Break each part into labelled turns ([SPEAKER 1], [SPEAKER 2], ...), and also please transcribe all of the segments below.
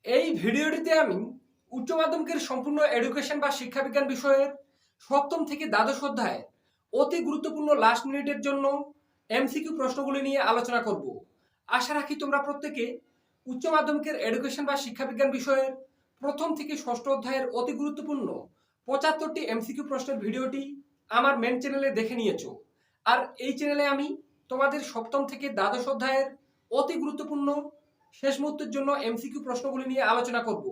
[SPEAKER 1] এই ভিডিওটিতে আমি উচ্চ মাধ্যমিকের সম্পূর্ণ এডুকেশন বা শিক্ষাবিজ্ঞান বিষয়ের সপ্তম থেকে দ্বাদশ অধ্যায়ে অতি গুরুত্বপূর্ণ লাস্ট মিনিটের জন্য এমসিকিউ প্রশ্নগুলি নিয়ে আলোচনা করব। আশা রাখি তোমরা প্রত্যেকে উচ্চ মাধ্যমিকের এডুকেশন বা শিক্ষাবিজ্ঞান বিষয়ের প্রথম থেকে ষষ্ঠ অধ্যায়ের অতি গুরুত্বপূর্ণ 75টি এমসিকিউ প্রশ্নের ভিডিওটি আমার মেন চ্যানেলে দেখে নিয়েছো। আর এই চ্যানেলে আমি তোমাদের সপ্তম থেকে দ্বাদশ অধ্যায়ের অতি গুরুত্বপূর্ণ শেষ মুহূর্তের জন্য এমসিকিউ প্রশ্নগুলি নিয়ে আলোচনা করব।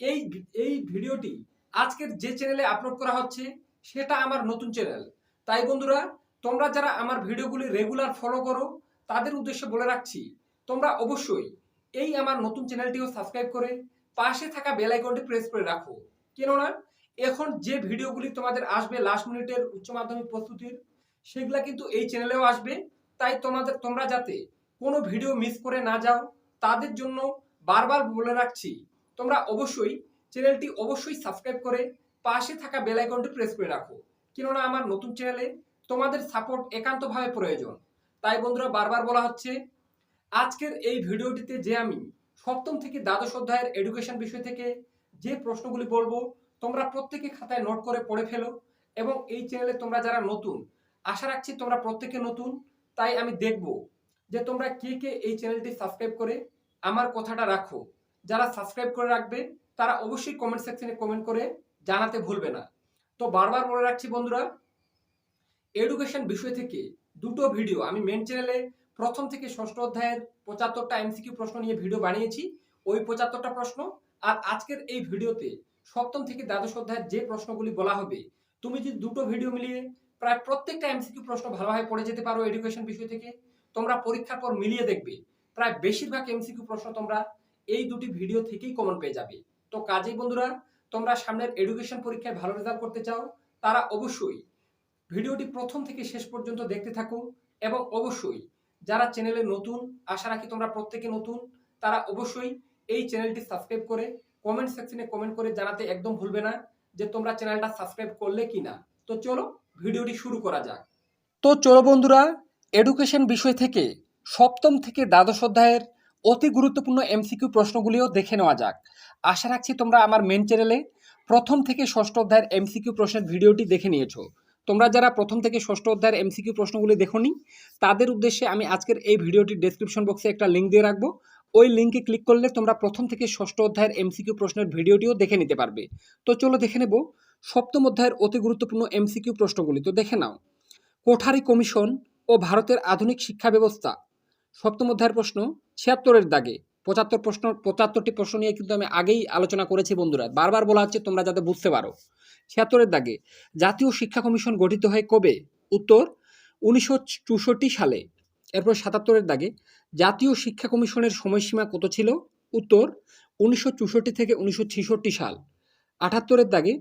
[SPEAKER 1] এই এই ভিডিওটি আজকের যে চ্যানেলে আপলোড করা হচ্ছে সেটা আমার নতুন চ্যানেল। তাই বন্ধুরা, তোমরা যারা আমার ভিডিওগুলি রেগুলার ফলো করো তাদের উদ্দেশ্যে বলে রাখছি, তোমরা অবশ্যই এই আমার নতুন চ্যানেলটিও সাবস্ক্রাইব করে পাশে থাকা বেল আইকনটি প্রেস করে রাখো। কেননা এখন যে ভিডিওগুলি তোমাদের আসবে লাস্ট মিনিটের উচ্চ মাধ্যমিক প্রস্তুতির, সেগুলা কিন্তু এই চ্যানেলেও আসবে। তাই তোমরা যাতে কোনো ভিডিও মিস করে না যাও তাদের জন্য বারবার বলে রাখছি, তোমরা অবশ্যই চ্যানেলটি অবশ্যই সাবস্ক্রাইব করে পাশে থাকা বেল আইকনটি প্রেস করে রাখো। কেননা আমার নতুন চ্যানেলে তোমাদের সাপোর্ট একান্তভাবে প্রয়োজন। তাই বন্ধুরা, বারবার বলা হচ্ছে, আজকের এই ভিডিওটিতে যে আমি সপ্তম থেকে দ্বাদশ অধ্যায়ের এডুকেশন বিষয় থেকে যে প্রশ্নগুলি বলবো তোমরা প্রত্যেকে খাতায় নোট করে পড়ে ফেলো। এবং এই চ্যানেলে তোমরা যারা নতুন, আশা রাখছি তোমরা প্রত্যেকে নতুন, তাই আমি দেখব যে তোমরা কে কে এই চ্যানেলটি সাবস্ক্রাইব করে আমার কথাটা রাখো। যারা সাবস্ক্রাইব করে রাখবে তারা অবশ্যই কমেন্ট সেকশনে কমেন্ট করে জানাতে ভুলবে না। তো বারবার বলে রাখছি বন্ধুরা, এডুকেশন বিষয় থেকে দুটো ভিডিও আমি মেন চ্যানেলে প্রথম থেকে ষষ্ঠ অধ্যায়ের 75টা এমসিকিউ প্রশ্ন নিয়ে ভিডিও বানিয়েছি। ওই 75টা প্রশ্ন আর আজকের এই ভিডিওতে সপ্তম থেকে দ্বাদশ অধ্যায়ের যে প্রশ্নগুলি বলা হবে, তুমি যদি দুটো ভিডিও মিলিয়ে প্রায় প্রত্যেকটা এমসিকিউ প্রশ্ন ভালোভাবে পড়ে যেতে পারো এডুকেশন বিষয় থেকে, তোমরা পরীক্ষার পর মিলিয়ে দেখবে প্রায় বেশিরভাগ এমসিকিউ প্রশ্ন তোমরা এই দুটি ভিডিও থেকেই কমন পেয়ে যাবে। তো কাজেই বন্ধুরা, তোমরা সামনের এডুকেশন পরীক্ষায় ভালো রেজাল্ট করতে চাও তারা অবশ্যই ভিডিওটি প্রথম থেকে শেষ পর্যন্ত দেখতে থাকো। এবং অবশ্যই যারা চ্যানেলে নতুন, আশা রাখি তোমরা প্রত্যেকে নতুন, তারা অবশ্যই এই চ্যানেলটি সাবস্ক্রাইব করে কমেন্ট সেকশনে কমেন্ট করে জানাতে একদম ভুলবে না যে তোমরা চ্যানেলটা সাবস্ক্রাইব করলে কি না। তো চলো ভিডিওটি শুরু করা যাক। তো চলো বন্ধুরা, এডুকেশন বিষয় থেকে সপ্তম থেকে দ্বাদশ অধ্যায়ের অতি গুরুত্বপূর্ণ এমসিকিউ প্রশ্নগুলিও দেখে নেওয়া যাক। আশা রাখছি তোমরা আমার মেন চ্যানেলে প্রথম থেকে ষষ্ঠ অধ্যায়ের এমসিকিউ প্রশ্নের ভিডিওটি দেখে নিয়েছো। তোমরা যারা প্রথম থেকে ষষ্ঠ অধ্যায়ের এমসিকিউ প্রশ্নগুলি দেখোনি তাদের উদ্দেশ্যে আমি আজকের এই ভিডিওটির ডেসক্রিপশন বক্সে একটা লিঙ্ক দিয়ে রাখবো। ওই লিঙ্কে ক্লিক করলে তোমরা প্রথম থেকে ষষ্ঠ অধ্যায়ের এমসিকিউ প্রশ্নের ভিডিওটিও দেখে নিতে পারবে। তো চলো দেখে নেব সপ্তম অধ্যায়ের অতি গুরুত্বপূর্ণ এমসিকিউ প্রশ্নগুলি। তো দেখে নাও, কোঠারি কমিশন ও ভারতের আধুনিক শিক্ষা ব্যবস্থা। সপ্তম অধ্যায়ের প্রশ্ন ৭৬-এর দাগে। ৭৫টি প্রশ্ন নিয়ে কিন্তু আমি আগেই আলোচনা করেছি বন্ধুরা, বারবার বলা হচ্ছে তোমরা যাতে বুঝতে পারো। ৭৬-এর দাগে জাতীয় শিক্ষা কমিশন গঠিত হয় কবে? উত্তর ১৯৬৪ সালে। এরপর ৭৭-এর দাগে জাতীয় শিক্ষা কমিশনের সময়সীমা কত ছিল? উত্তর ১৯৬৪ থেকে ১৯৬৬ সাল। ৭৮-এর দাগে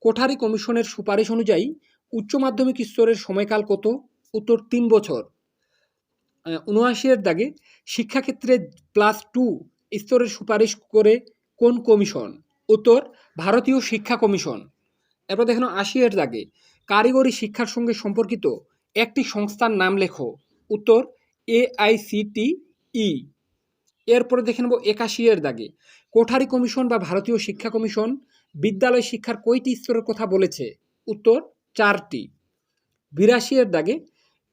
[SPEAKER 1] কোঠারি কমিশনের সুপারিশ অনুযায়ী উচ্চ মাধ্যমিক স্তরের সময়কাল কত? উত্তর ৩ বছর। ৭৯-এর দাগে শিক্ষাক্ষেত্রে +2 স্তরের সুপারিশ করে কোন কমিশন? উত্তর ভারতীয় শিক্ষা কমিশন। এরপর দেখুন ৮০-এর দাগে কারিগরি শিক্ষার সঙ্গে সম্পর্কিত একটি সংস্থার নাম লেখো। উত্তর AICTE। এরপরে দেখে নেব ৮১-এর দাগে কোঠারি কমিশন বা ভারতীয় শিক্ষা কমিশন বিদ্যালয় শিক্ষার কয়টি স্তরের কথা বলেছে? উত্তর 4টি। ৮২-এর দাগে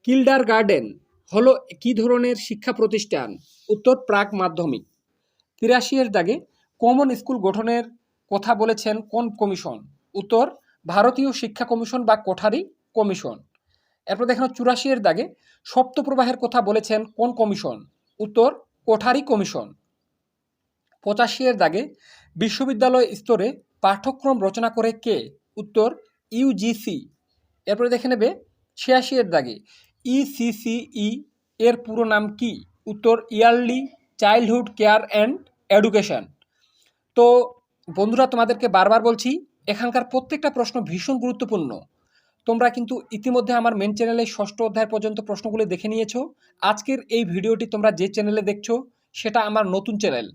[SPEAKER 1] কিল্ডার গার্ডেন হলো কি ধরনের শিক্ষা প্রতিষ্ঠান? উত্তর প্রাক মাধ্যমিক। ৮৩-এর দাগে কমন স্কুল গঠনের কথা বলেছেন কোন কমিশন? উত্তর ভারতীয় শিক্ষা কমিশন বা কোঠারি কমিশন। এরপর দেখেন ৮৪-এর দাগে সপ্তপ্রবাহের কথা বলেছেন কোন কমিশন? উত্তর কোঠারি কমিশন। ৮৫-এর দাগে বিশ্ববিদ্যালয় স্তরে পাঠ্যক্রম রচনা করে কে? উত্তর ইউজিসি। এরপরে দেখে নেবে ৮৬-এর দাগে ECCE এর পুরো নাম কি? উত্তর yearly childhood care and education. তো বন্ধুরা, তোমাদেরকে বারবার বলছি, এখানকার প্রত্যেকটা প্রশ্ন ভীষণ গুরুত্বপূর্ণ। তোমরা কিন্তু ইতিমধ্যে আমার মেন চ্যানেলে ষষ্ঠ অধ্যায় পর্যন্ত প্রশ্নগুলি দেখে নিয়েছো। আজকের এই ভিডিওটি তোমরা যে চ্যানেলে দেখছো সেটা আমার নতুন চ্যানেল,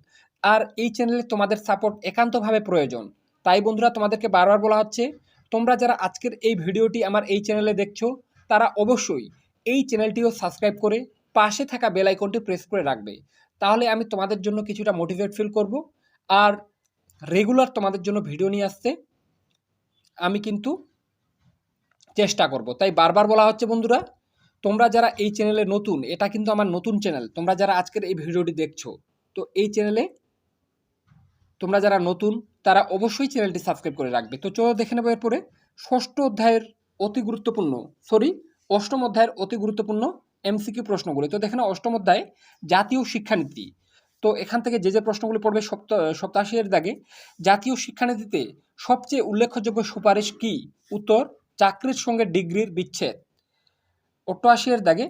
[SPEAKER 1] আর এই চ্যানেলে তোমাদের সাপোর্ট একান্তভাবে প্রয়োজন। তাই বন্ধুরা, তোমাদেরকে বারবার বলা হচ্ছে, তোমরা যারা আজকের এই ভিডিওটি আমার এই চ্যানেলে দেখছো তারা অবশ্যই এই চ্যানেলটিও সাবস্ক্রাইব করে পাশে থাকা বেল আইকনটি প্রেস করে রাখবে। তাহলে আমি তোমাদের জন্য কিছুটা মোটিভেট ফিল করব। আর রেগুলার তোমাদের জন্য ভিডিও নিয়ে আসতে আমি কিন্তু চেষ্টা করব। তাই বারবার বলা হচ্ছে বন্ধুরা, তোমরা যারা এই চ্যানেলে নতুন, এটা কিন্তু আমার নতুন চ্যানেল, তোমরা যারা আজকের এই ভিডিওটি দেখছো, তো এই চ্যানেলে তোমরা যারা নতুন তারা অবশ্যই চ্যানেলটি সাবস্ক্রাইব করে রাখবে। তো চলো দেখে নেবো এরপরে অষ্টম অধ্যায়ের অতি গুরুত্বপূর্ণ এমসিকিউ প্রশ্নগুলি। তো দেখে নাও অষ্টম অধ্যায়ে জাতীয় শিক্ষানীতি। তো এখান থেকে যে প্রশ্নগুলি পড়বে 87 এর দাগে, জাতীয় শিক্ষানীতিতে সবচেয়ে উল্লেখযোগ্য সুপারিশ কি? উত্তর, চাকরির সঙ্গে ডিগ্রির বিচ্ছেদ। 88 এর দাগে,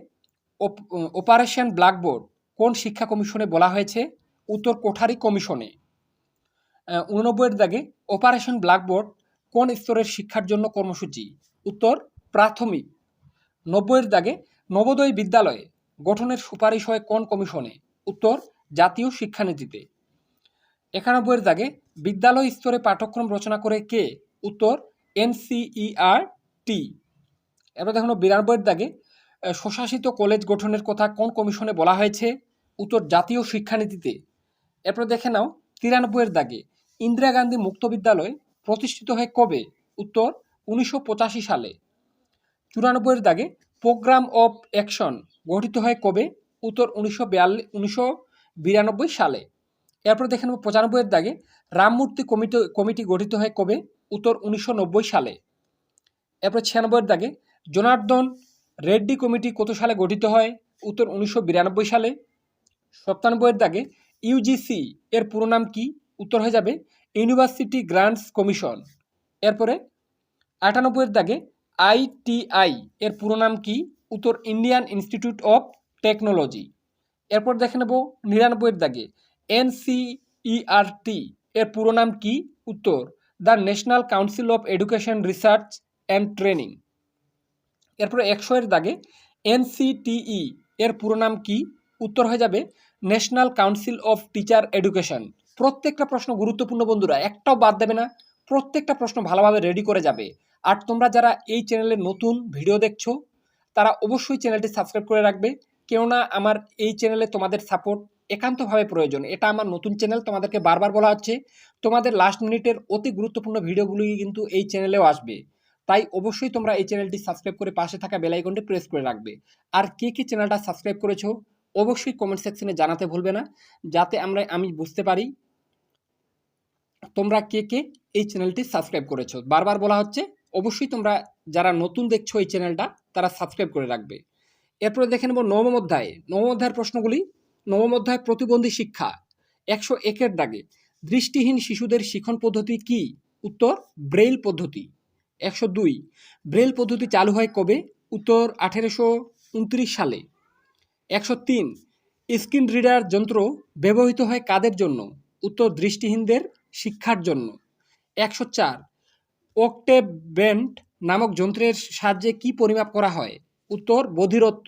[SPEAKER 1] অপারেশন ব্ল্যাকবোর্ড কোন শিক্ষা কমিশনে বলা হয়েছে? উত্তর, কোঠারি কমিশনে। 89 এর দাগে, অপারেশন ব্ল্যাকবোর্ড কোন স্তরের শিক্ষার জন্য কর্মসূচি? উত্তর, প্রাথমিক। 90 এর দাগে, নবোদয় বিদ্যালয় গঠনের সুপারিশ হয় কোন কমিশনে? উত্তর, জাতীয় শিক্ষানীতিতে। 91 এর দাগে, বিদ্যালয় স্তরে পাঠ্যক্রম রচনা করে কে? উত্তর, NCERT। এবার দেখো 92 এর দাগে, স্বশাসিত কলেজ গঠনের কথা কোন কমিশনে বলা হয়েছে? উত্তর, জাতীয় শিক্ষানীতিতে। এরপর দেখে নাও 93 এর দাগে, ইন্দিরা গান্ধী মুক্ত বিদ্যালয় প্রতিষ্ঠিত হয় কবে? উত্তর, 1985 সালে। 94 এর দাগে, প্রোগ্রাম অফ অ্যাকশন গঠিত হয় কবে? উত্তর, 1992 সালে। এরপর দেখে নেব 95 এর দাগে, রামমূর্তি কমিটি গঠিত হয় কবে? উত্তর, 1990 সালে। এরপর 96 এর দাগে, জনার্দন রেড্ডি কমিটি কত সালে গঠিত হয়? উত্তর, 1992 সালে। 97 এর দাগে, ইউজিসি এর পুরো নাম কি? উত্তর হয়ে যাবে ইউনিভার্সিটি গ্রান্টস কমিশন। এরপরে 98 এর দাগে, ITI এর পুরো নাম কি? উত্তর, ইন্ডিয়ান ইনস্টিটিউট অফ টেকনোলজি। এরপর দেখে নেব 99 এর দাগে, NCERT এর পুরো নাম কি? উত্তর, the national council of education research and training. এরপরে 100 এর দাগে, NCTE এর পুরো নাম কি? উত্তর হয়ে যাবে national council of teacher education. প্রত্যেকটা প্রশ্ন গুরুত্বপূর্ণ বন্ধুরা, একটাও বাদ দেবে না, প্রত্যেকটা প্রশ্ন ভালোভাবে রেডি করে যাবে। আর তোমরা যারা এই চ্যানেলে নতুন ভিডিও দেখছো তারা অবশ্যই চ্যানেলটি সাবস্ক্রাইব করে রাখবে, কেননা আমার এই চ্যানেলে তোমাদের সাপোর্ট একান্তভাবে প্রয়োজন। এটা আমার নতুন চ্যানেল, তোমাদেরকে বারবার বলা হচ্ছে, তোমাদের লাস্ট মিনিটের অতি গুরুত্বপূর্ণ ভিডিওগুলি কিন্তু এই চ্যানেলেও আসবে। তাই অবশ্যই তোমরা এই চ্যানেলটি সাবস্ক্রাইব করে পাশে থাকা বেল আইকনটি প্রেস করে রাখবে। আর কে কে চ্যানেলটা সাবস্ক্রাইব করেছো অবশ্যই কমেন্ট সেকশনে জানাতে ভুলবে না, যাতে আমি বুঝতে পারি তোমরা কে কে এই চ্যানেলটি সাবস্ক্রাইব করেছো। বারবার বলা হচ্ছে, অবশ্যই তোমরা যারা নতুন দেখছো এই চ্যানেলটা তারা সাবস্ক্রাইব করে রাখবে। এরপরে দেখে নেব নবম অধ্যায়ের প্রশ্নগুলি। নবম অধ্যায় প্রতিবন্ধী শিক্ষা। 101 এর দাগে, দৃষ্টিহীন শিশুদের শিক্ষণ পদ্ধতি কি? উত্তর, ব্রেইল পদ্ধতি। 102, ব্রেইল পদ্ধতি চালু হয় কবে? উত্তর, 1829 সালে। 103, স্ক্রিন রিডার যন্ত্র ব্যবহৃত হয় কাদের জন্য? উত্তর, দৃষ্টিহীনদের শিক্ষার জন্য। 104, অক্টেভ ব্যান্ড নামক যন্ত্রের সাহায্যে কি পরিমাপ করা হয়? উত্তর, বধিরত্ব।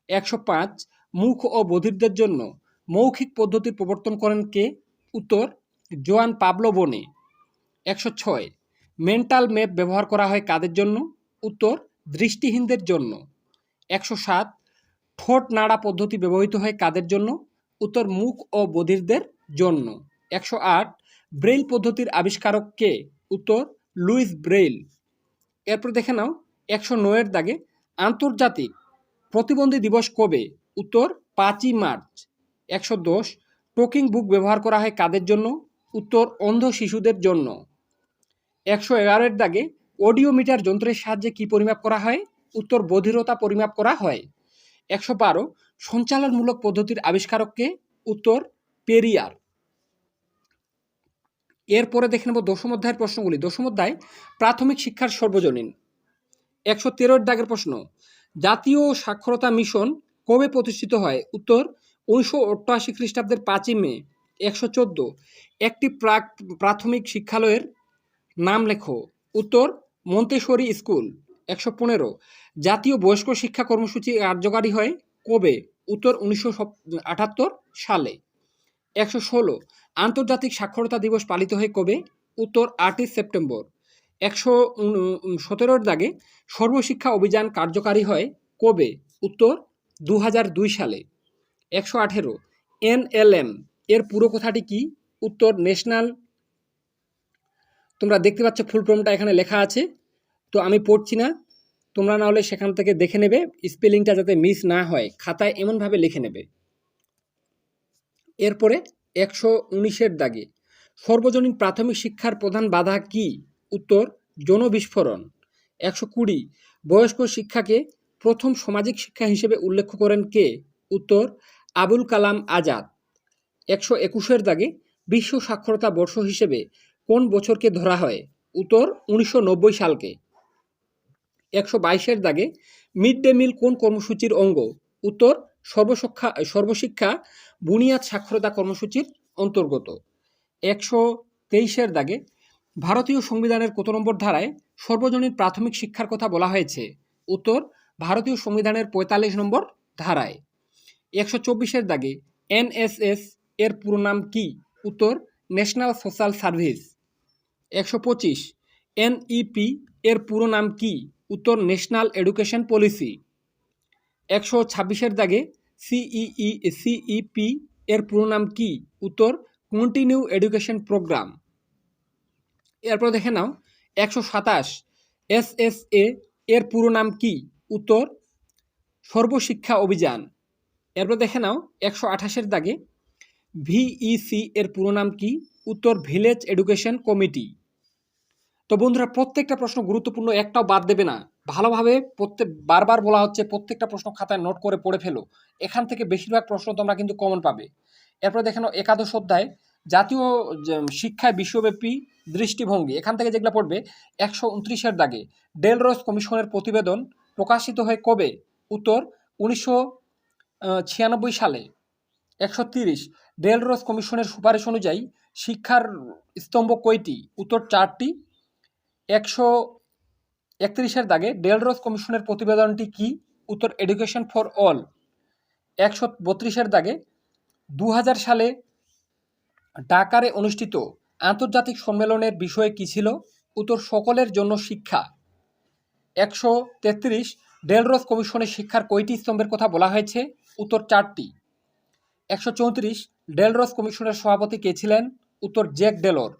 [SPEAKER 1] 105, মুখ ও বধিরদের জন্য মৌখিক পদ্ধতির প্রবর্তন করেন কে? উত্তর, জোয়ান পাবলো বোনে। 106, মেন্টাল ম্যাপ ব্যবহার করা হয় কাদের জন্য? উত্তর, দৃষ্টিহীনদের জন্য। 107, ঠোঁট নাড়া পদ্ধতি ব্যবহৃত হয় কাদের জন্য? উত্তর, মুখ ও বধিরদের জন্য। 108, ব্রেইল পদ্ধতির আবিষ্কারক কে? উত্তর, লুইস ব্রেইল। এরপর দেখে নাও 109 এর দাগে, আন্তর্জাতিক প্রতিবন্ধী দিবস কবে? উত্তর, 5ই মার্চ। 110, টকিং বুক ব্যবহার করা হয় কাদের জন্য? উত্তর, অন্ধ শিশুদের জন্য। 111 এর দাগে, অডিওমিটার যন্ত্রের সাহায্যে কি পরিমাপ করা হয়? উত্তর, বধিরতা পরিমাপ করা হয়। 112, সঞ্চালনমূলক পদ্ধতির আবিষ্কারককে? উত্তর, পেরিয়ার। এরপরে দেখে নেব দশম অধ্যায়ের প্রশ্নগুলি। দশম অধ্যায় প্রাথমিক শিক্ষার সর্বজনীন। 113 এর দাগের প্রশ্ন, জাতীয় সাক্ষরতা মিশন কবে প্রতিষ্ঠিত হয়? উত্তর, 1988 খ্রিস্টাব্দের 5ই মে। 114, একটি প্রাথমিক শিক্ষালয়ের নাম লেখো। উত্তর, মন্তেশ্বরী স্কুল। 115, জাতীয় বয়স্ক শিক্ষা কর্মসূচি কার্যকারী হয় কবে? উত্তর, 1978 সালে। 116, আন্তর্জাতিক সাক্ষরতা দিবস পালিত হয় কবে? উত্তর, 8ই সেপ্টেম্বর। 117 দাগে, সর্বশিক্ষা অভিযান কার্যকারী হয় কবে? উত্তর, 2002 সালে। 118, NLM এর পুরো কথাটি কি?
[SPEAKER 2] উত্তর ন্যাশনাল, তোমরা দেখতে পাচ্ছ ফুল ফর্মটা এখানে লেখা আছে, তো আমি পড়ছি না, তোমরা না হলে সেখান থেকে দেখে নেবে, স্পেলিংটা যাতে মিস না হয় খাতায় এমনভাবে লিখে নেবে। এরপরে 119-এর দাগে সর্বজনীন প্রাথমিক শিক্ষার প্রধান বাধা কি? উত্তর যৌন বিস্ফোরণ। 120 বয়স্ক শিক্ষাকে প্রথম সামাজিক শিক্ষা হিসেবে উল্লেখ করেন কে? উত্তর আবুল কালাম আজাদ। 121-এর দাগে বিশ্ব সাক্ষরতা বর্ষ হিসেবে কোন বছরকে ধরা হয়? উত্তর 1990 সালকে। 122-এর দাগে মিড ডে মিল কোন কর্মসূচির অঙ্গ? উত্তর সর্বশিক্ষা বুনিয়াদ সাক্ষরতা কর্মসূচির অন্তর্গত। 123-এর দাগে ভারতীয় সংবিধানের কত নম্বর ধারায় সর্বজনীন প্রাথমিক শিক্ষার কথা বলা হয়েছে? উত্তর ভারতীয় সংবিধানের 45 নম্বর ধারায়। 124-এর দাগে এনএসএস এর পুরো নাম কি? উত্তর ন্যাশনাল সোশ্যাল সার্ভিস। 125 এনইপি এর পুরো নাম কি? উত্তর ন্যাশনাল এডুকেশন পলিসি। 126-এর দাগে সিইপি এর পুরো নাম কি? উত্তর কন্টিনিউ এডুকেশন প্রোগ্রাম। এরপর দেখে নাও 127 এসএসএ এর পুরো নাম কি? উত্তর সর্বশিক্ষা অভিযান। এরপর দেখে নাও 128-এর দাগে ভিইসি এর পুরো নাম কি? উত্তর ভিলেজ এডুকেশন কমিটি। তো বন্ধুরা প্রত্যেকটা প্রশ্ন গুরুত্বপূর্ণ, একটাও বাদ দেবে না, ভালোভাবে বারবার বলা হচ্ছে প্রত্যেকটা প্রশ্ন খাতায় নোট করে পড়ে ফেলো, এখান থেকে বেশিরভাগ প্রশ্ন তোমরা কিন্তু কমন পাবে। এরপর দেখে নাও 11 অধ্যায় জাতীয় শিক্ষায় বিশ্বব্যাপী দৃষ্টিভঙ্গি, এখান থেকে যেগুলো পড়বে 129-এর দাগে ডেলরস কমিশনের প্রতিবেদন প্রকাশিত হয় কবে? উত্তর 1996 সালে। 130 ডেলরস কমিশনের সুপারিশ অনুযায়ী শিক্ষার স্তম্ভ কয়টি? উত্তর 4টি। 131-এর দাগে ডেলরস কমিশনের প্রতিবেদনটি কি? উত্তর এডুকেশন ফর অল। 132-এর দাগে 2000 সালে ঢাকারে অনুষ্ঠিত আন্তর্জাতিক সম্মেলনের বিষয় কি ছিল? উত্তর সকলের জন্য শিক্ষা। 133 ডেলরস কমিশনের শিক্ষার কয়টি স্তম্ভের কথা বলা হয়েছে? উত্তর 4টি। 134 ডেলরস কমিশনের সভাপতি কে ছিলেন? উত্তর জ্যাক ডেলর।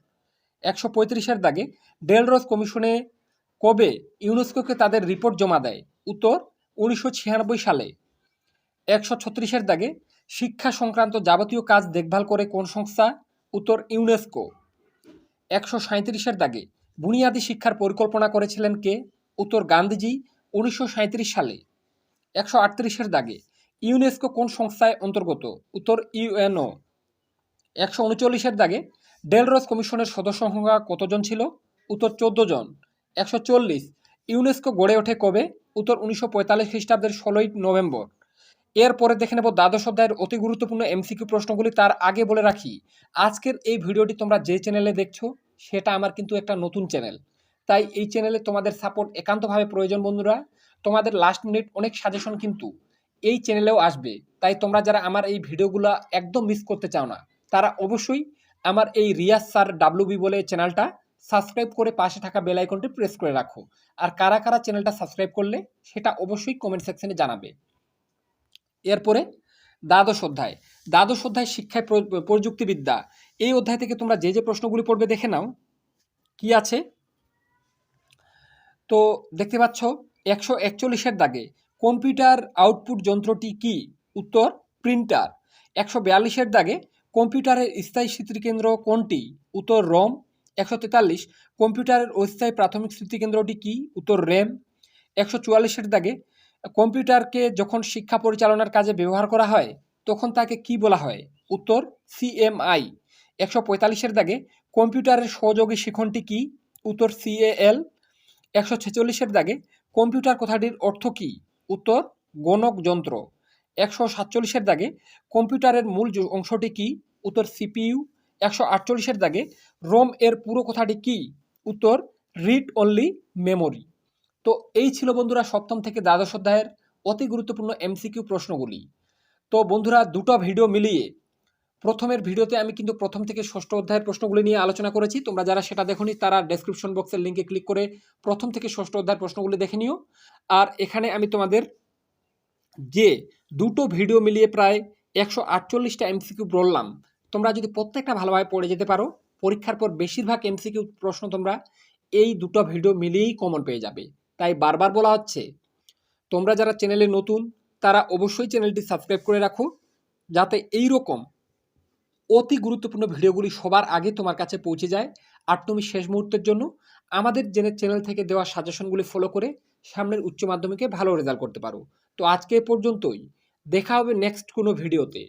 [SPEAKER 2] 135-এর দাগে ডেলরস কমিশনে কবে ইউনেস্কোকে তাদের রিপোর্ট জমা দেয়? উত্তর 1996 সালে। 136-এর দাগে শিক্ষা সংক্রান্ত যাবতীয় কাজ দেখভাল করে কোন সংস্থা? উত্তর ইউনেস্কো। 137-এর দাগে বুনিয়াদী শিক্ষার পরিকল্পনা করেছিলেন কে? উত্তর গান্ধীজি 1937 সালে। 138-এর দাগে ইউনেস্কো কোন সংস্থায় অন্তর্গত? উত্তর ইউএনও। 139-এর দাগে ডেলরস কমিশনের সদস্য সংখ্যা কতজন ছিল? উত্তর 14 জন। 140 ইউনেস্কো গড়ে ওঠে কবে? উত্তর 1945 খ্রিস্টাব্দের 16ই নভেম্বর। এরপরে দেখে নেব দ্বাদশ অধ্যায়ের অতি গুরুত্বপূর্ণ এমসিকিউ প্রশ্নগুলি। তার আগে বলে রাখি, আজকের এই ভিডিওটি তোমরা যে চ্যানেলে দেখছো সেটা আমার কিন্তু একটা নতুন চ্যানেল, তাই এই চ্যানেলে তোমাদের সাপোর্ট একান্তভাবে প্রয়োজন বন্ধুরা। তোমাদের লাস্ট মিনিট অনেক সাজেশন কিন্তু এই চ্যানেলেও আসবে, তাই তোমরা যারা আমার এই ভিডিওগুলো একদম মিস করতে চাও না তারা অবশ্যই আমার এই রিয়াজ স্যার ডাব্লিউবি বলে চ্যানেলটা সাবস্ক্রাইব করে পাশে থাকা বেল আইকনটি প্রেস করে রাখো। আর কারা কারা চ্যানেলটা সাবস্ক্রাইব করলে সেটা অবশ্যই কমেন্ট সেকশনে জানাবে। এরপরে দ্বাদশ অধ্যায় শিক্ষায় প্রযুক্তিবিদ্যা, এই অধ্যায় থেকে তোমরা যে যে প্রশ্নগুলি পড়বে দেখে নাও কি আছে। তো দেখতে পাচ্ছ 141-এর দাগে কম্পিউটার আউটপুট যন্ত্রটি কি? উত্তর প্রিন্টার। 142-এর দাগে কম্পিউটারের স্থায়ী স্মৃতিকেন্দ্র কোনটি? উত্তর রম। 143 কম্পিউটারের অস্থায়ী প্রাথমিক স্মৃতিকেন্দ্রটি কি? উত্তর র্যাম। 144-এর দাগে কম্পিউটারকে যখন শিক্ষা পরিচালনার কাজে ব্যবহার করা হয় তখন তাকে কি বলা হয়? উত্তর সিএমআই। 145-এর দাগে কম্পিউটারের সহযোগী শিখনটি কি? উত্তর সিএএল। 146-এর দাগে কম্পিউটার কথাটির অর্থ কি? উত্তর গণক যন্ত্র। 147-এর দাগে কম্পিউটারের মূল অংশটি কি? উত্তর সিপিইউ। 148-এর দাগে রোম এর পুরো কথাটি কি? উত্তর রিড অনলি মেমোরি। তো এই ছিল বন্ধুরা সপ্তম থেকে দ্বাদশ অধ্যায়ের অতি গুরুত্বপূর্ণ এমসিকিউ প্রশ্নগুলি। তো বন্ধুরা দুটো ভিডিও মিলিয়ে প্রথমের ভিডিওতে আমি কিন্তু প্রথম থেকে ষষ্ঠ অধ্যায়ের প্রশ্নগুলি নিয়ে আলোচনা করেছি, তোমরা যারা সেটা দেখোনি তারা ডেসক্রিপশন বক্সের লিঙ্কে ক্লিক করে প্রথম থেকে ষষ্ঠ অধ্যায়ের প্রশ্নগুলি দেখে নিও। আর এখানে আমি তোমাদের যে দুটো ভিডিও মিলিয়ে প্রায় 148টা এমসিকিউ বললাম তোমরা যদি প্রত্যেকটা ভালোভাবে পড়ে যেতে পারো, পরীক্ষার পর বেশিরভাগ এমসিকিউ প্রশ্ন তোমরা এই দুটো ভিডিও মিলিয়েই কমন পেয়ে যাবে। তাই বারবার বলা হচ্ছে, তোমরা যারা চ্যানেলে নতুন তারা অবশ্যই চ্যানেলটি সাবস্ক্রাইব করে রাখো, যাতে এই রকম অতি গুরুত্বপূর্ণ ভিডিওগুলি সবার আগে তোমার কাছে পৌঁছে যায়। আর তুমি শেষ মুহূর্তের জন্য আমাদের চ্যানেল থেকে দেওয়া সাজেশনগুলি ফলো করে সামনের উচ্চ মাধ্যমিকে ভালো রেজাল্ট করতে পারো। তো আজকে এ পর্যন্তই, দেখা হবে নেক্সট কোনো ভিডিওতে।